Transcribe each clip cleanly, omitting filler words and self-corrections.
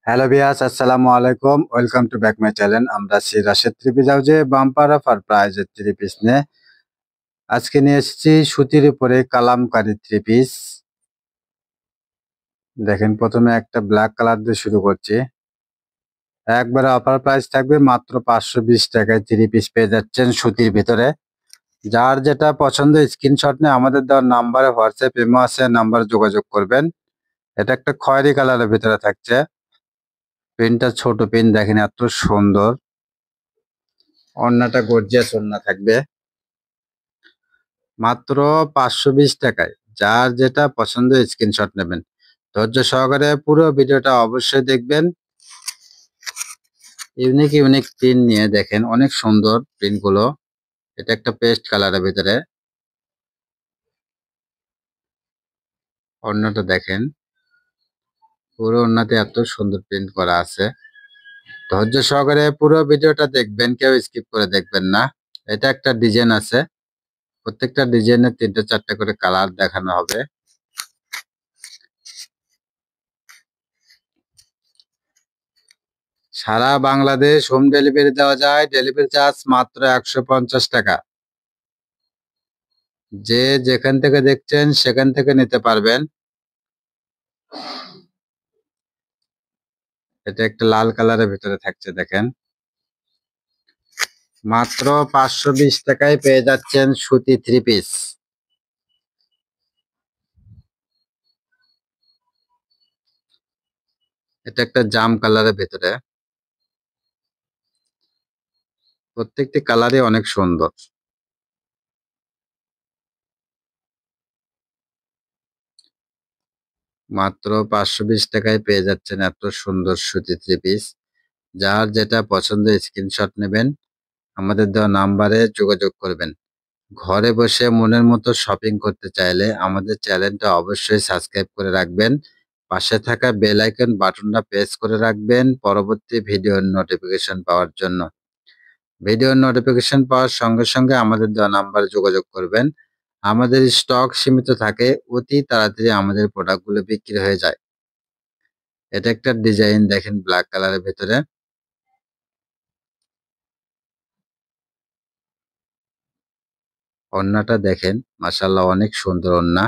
Hello viewers, আসসালামু আলাইকুম। Welcome to back my channel. আমরা আছি রাশেদ থ্রি পিস হাউজে বাম্পার অফার প্রাইজের থ্রি পিস নিয়ে। আজকে নিয়ে এসেছি সুতির উপরে কালামকারী থ্রি পিস। দেখেন, প্রথমে একটা ব্ল্যাক কালার দিয়ে শুরু করছি। একবারে অফার প্রাইস থাকবে মাত্র 520 টাকায় থ্রি পিস পেয়ে যাচ্ছেন সুতির ভিতরে। যার যেটা পছন্দ স্ক্রিনশট নিয়ে আমাদের দেওয়ার নাম্বারে হোয়াটসঅ্যাপ ইমো আছে, নাম্বারে যোগাযোগ করবেন। এটা একটা খয়েরি কালারের ভিতরে থাকছে। প্রিন্টটা ছোট প্রিন্ট, দেখেন এত সুন্দর। ওড়নাটা গর্জিয়াস ওড়না থাকবে মাত্র 520 টাকায়। যার যেটা পছন্দ স্ক্রিনশট নেবেন। ধৈর্য সহকারে পুরো ভিডিওটা অবশ্যই দেখবেন। ইউনিক ইউনিক প্রিন্ট নিয়ে দেখেন, অনেক সুন্দর প্রিন্ট গুলো। এটা একটা পেস্ট কালারের ভিতরে। ওড়নাটা দেখেন, পুরো ওড়নাতে এত সুন্দর প্রিন্ট করা আছে। ধৈর্য সহকারে পুরো ভিডিওটা দেখবেন, কেউ স্কিপ করে দেখবেন না। এটা একটা ডিজাইন আছে, প্রত্যেকটা ডিজাইনের 3-4টা করে কালার দেখানো হবে। সারা বাংলাদেশ হোম ডেলিভারি দেওয়া যায়, ডেলিভারি চার্জ মাত্র 150 টাকা। যে যেখান থেকে দেখছেন সেখান থেকে নিতে পারবেন। এটা একটা লাল কালারের ভিতরে থাকছে, দেখেন মাত্র 520 টাকায় পেয়ে যাচ্ছেন সুতি থ্রি পিস। এটা একটা জাম কালারের ভিতরে। প্রত্যেকটি কালারই অনেক সুন্দর। মাত্র 520 টাকায় পেয়ে যাচ্ছেন এত সুন্দর সুতি থ্রি পিস। যার যেটা পছন্দ স্ক্রিনশট নেবেন, আমাদের দেওয়া নাম্বারে যোগাযোগ করবেন। ঘরে বসে মনের মতো শপিং করতে চাইলে আমাদের চ্যানেলটা অবশ্যই সাবস্ক্রাইব করে রাখবেন। পাশে থাকা বেল আইকন বাটনটা প্রেস করে রাখবেন পরবর্তী ভিডিওর নোটিফিকেশন পাওয়ার জন্য। ভিডিওর নোটিফিকেশন পাওয়ার সঙ্গে সঙ্গে আমাদের দেওয়া নাম্বারে যোগাযোগ করবেন। আমাদের স্টক সীমিত থাকে, অতি তাড়াতাড়ি আমাদের প্রোডাক্টগুলো বিক্রি হয়ে যায়। এটা একটা ডিজাইন দেখেন ব্ল্যাক কালারের ভিতরে। ওড়নাটা দেখেন, মাশাআল্লাহ অনেক সুন্দর ওড়না।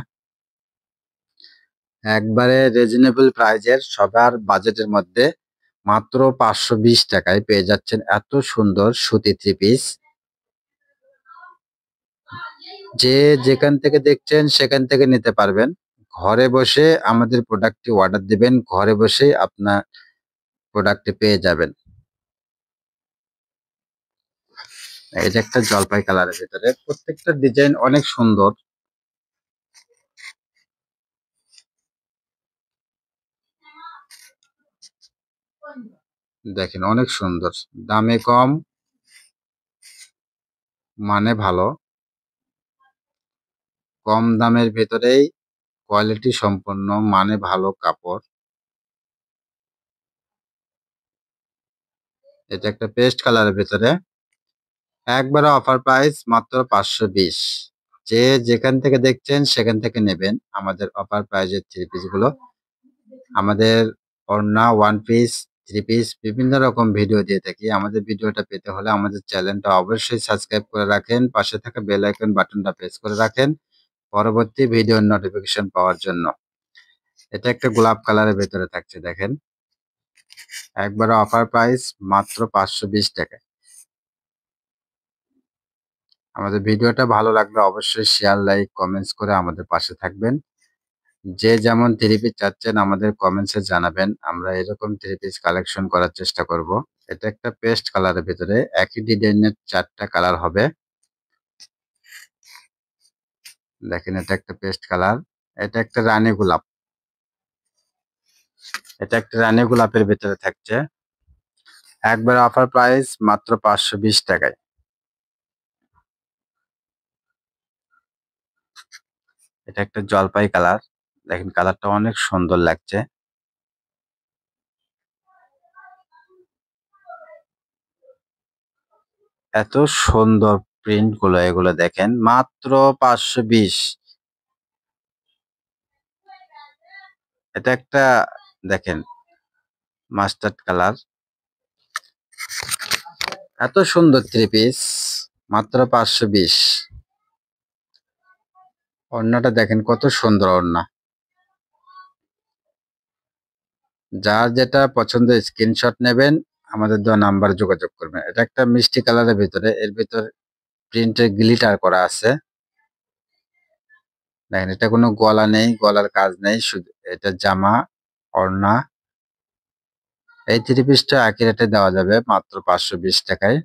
একবারে রিজনেবল প্রাইজের, সবার বাজেটের মধ্যে মাত্র 520 টাকায় পেয়ে যাচ্ছেন এত সুন্দর সুতি থ্রি পিস। যে যেখান থেকে দেখছেন সেখান থেকে নিতে পারবেন। ঘরে বসে আমাদের প্রোডাক্টটি অর্ডার দিবেন, ঘরে বসে আপনার প্রোডাক্টটি পেয়ে যাবেন। এটা একটা জলপাই কালারের ভিতরে, প্রত্যেকটা ডিজাইন অনেক সুন্দর। দেখেন অনেক সুন্দর, দামে কম, মানে ভালো। কম দামের ভেতরেই কোয়ালিটি সম্পন্ন, মানে ভালো কাপড়। এটা একটা পেস্ট কালারের ভিতরে। একবারে অফার প্রাইস মাত্র 520। যে যেখান থেকে দেখছেন সেখান থেকে নেবেন আমাদের অফার প্রাইজের থ্রি পিস গুলো। আমাদের ওড়না, ওয়ান পিস, থ্রি পিস বিভিন্ন রকম ভিডিও দিয়ে থাকি। আমাদের ভিডিওটা পেতে হলে আমাদের চ্যানেলটা অবশ্যই সাবস্ক্রাইব করে রাখেন, পাশে থাকা বেল আইকন বাটনটা প্রেস করে রাখেন পরবর্তী ভিডিওর নোটিফিকেশন পাওয়ার জন্য। এটা একটা গোলাপ কালারের ভেতরে থাকছে, দেখেন একবারে অফার প্রাইস মাত্র 520 টাকা। আমাদের ভিডিওটা ভালো লাগলে অবশ্যই শেয়ার, লাইক, কমেন্টস করে আমাদের পাশে থাকবেন। যে যেমন থ্রি পিস চাচ্ছেন আমাদের কমেন্টসে জানাবেন, আমরা এরকম থ্রি পিস কালেকশন করার চেষ্টা করব। এটা একটা পেস্ট কালারের ভিতরে, একই ডিজাইনের 4টা কালার হবে। দেখেন এটা একটা পেস্ট কালার। এটা একটা রানী গোলাপ। এটা একটা রানী গোলাপের ভিতরে থাকছে। একবার অফার প্রাইস মাত্র 520 টাকায়। এটা একটা জলপাই কালার। দেখেন কালারটা অনেক সুন্দর লাগছে। এত সুন্দর প্রিন্ট গুলো, এগুলো দেখেন মাত্র 520। এটা একটা দেখেন মাস্টার্ড কালার। এত সুন্দর থ্রি পিস, মাত্র 520। ওড়নাটা দেখেন কত সুন্দর ওড়না। যার যেটা পছন্দ স্ক্রিনশট নেবেন, আমাদের দেওয়া নাম্বার যোগাযোগ করবেন। এটা একটা মিষ্টি কালারের ভিতরে, এর ভিতর প্রিন্টের গ্লিটার করা আছে। দেখেন এটা কোনো গলা নেই, গলার কাজ নেই, শুধু এটা জামা ওড়না। এই থ্রি পিসটা একই রেটে দেওয়া যাবে মাত্র 520 টাকায়।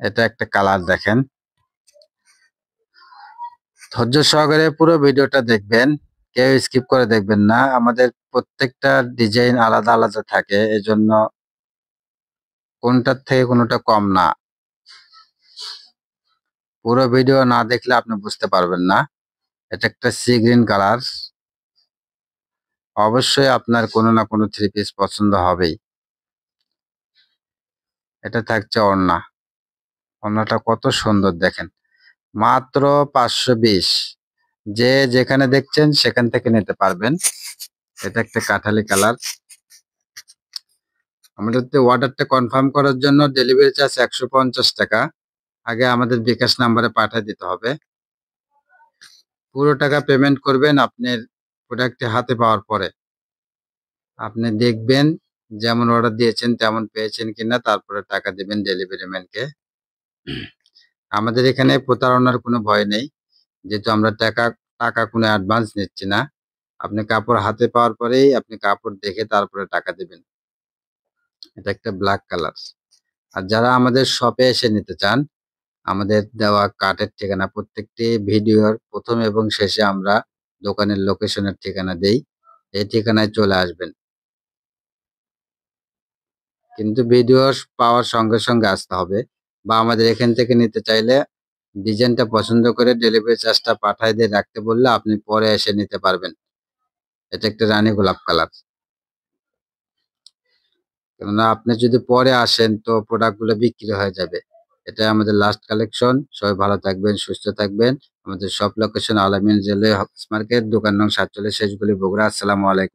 এটা একটা কালার দেখেন। ধৈর্য সহকারে পুরো ভিডিওটা দেখবেন, কেউ স্কিপ করে দেখবেন না। আমাদের প্রত্যেকটা ডিজাইন আলাদা আলাদা থাকে, এজন্য কোনটার থেকে কোনোটা কম না। পুরো ভিডিও না দেখলে আপনি বুঝতে পারবেন না। এটা একটা সি গ্রিন কালার। অবশ্যই আপনার কোনো না কোনো থ্রি পিস পছন্দ হবেই। এটা থাকছে ওড়না। ওড়নাটা কত সুন্দর দেখেন, মাত্র 520। যে যেখানে দেখছেন সেখান থেকে নিতে পারবেন। এটা একটা কাঠালি কালার। আমাদের অর্ডারটা কনফার্ম করার জন্য ডেলিভারি চার্জ 150 টাকা আগে আমাদের বিকাশ নাম্বারে পাঠিয়ে দিতে হবে। পুরো টাকা পেমেন্ট করবেন আপনার প্রোডাক্টটি হাতে পাওয়ার পরে। আপনি দেখবেন যেমন অর্ডার দিয়েছেন তেমন পেয়েছেন কিনা, তারপরে টাকা দিবেন ডেলিভারি ম্যানকে। আমাদের এখানে প্রতারণার কোনো ভয় নেই, যেহেতু আমরা টাকা কোনো অ্যাডভান্স নিচ্ছি না। আপনি কাপড় হাতে পাওয়ার পরেই আপনি কাপড় দেখে তারপরে টাকা দিবেন। এটা একটা ব্ল্যাক কালার। আর যারা আমাদের শপে এসে নিতে চান, আমাদের দেওয়া কার্ডের ঠিকানা প্রত্যেকটি ভিডিওর প্রথম এবং শেষে আমরা দোকানের লোকেশনের ঠিকানা দেই। এই ঠিকানায় চলে আসবেন। কিন্তু ভিডিও পাওয়ার সঙ্গে সঙ্গে আসতে হবে, বা আমাদের এখান থেকে নিতে চাইলে ডিজাইনটা পছন্দ করে ডেলিভারি চার্জটা পাঠায় দিয়ে রাখতে বললে আপনি পরে এসে নিতে পারবেন। এটা একটা রানী গোলাপ কালার। কেননা আপনি যদি পরে আসেন তো প্রোডাক্টগুলো বিক্রি হয়ে যাবে। এটাই আমাদের লাস্ট কালেকশন। সবাই ভালো থাকবেন, সুস্থ থাকবেন। আমাদের শপ লোকেশন আল আমিন রেলওয়ে অফিস মার্কেট, দোকান নং 47, শেষগুলি, বগুড়া। আসসালামু আলাইকুম।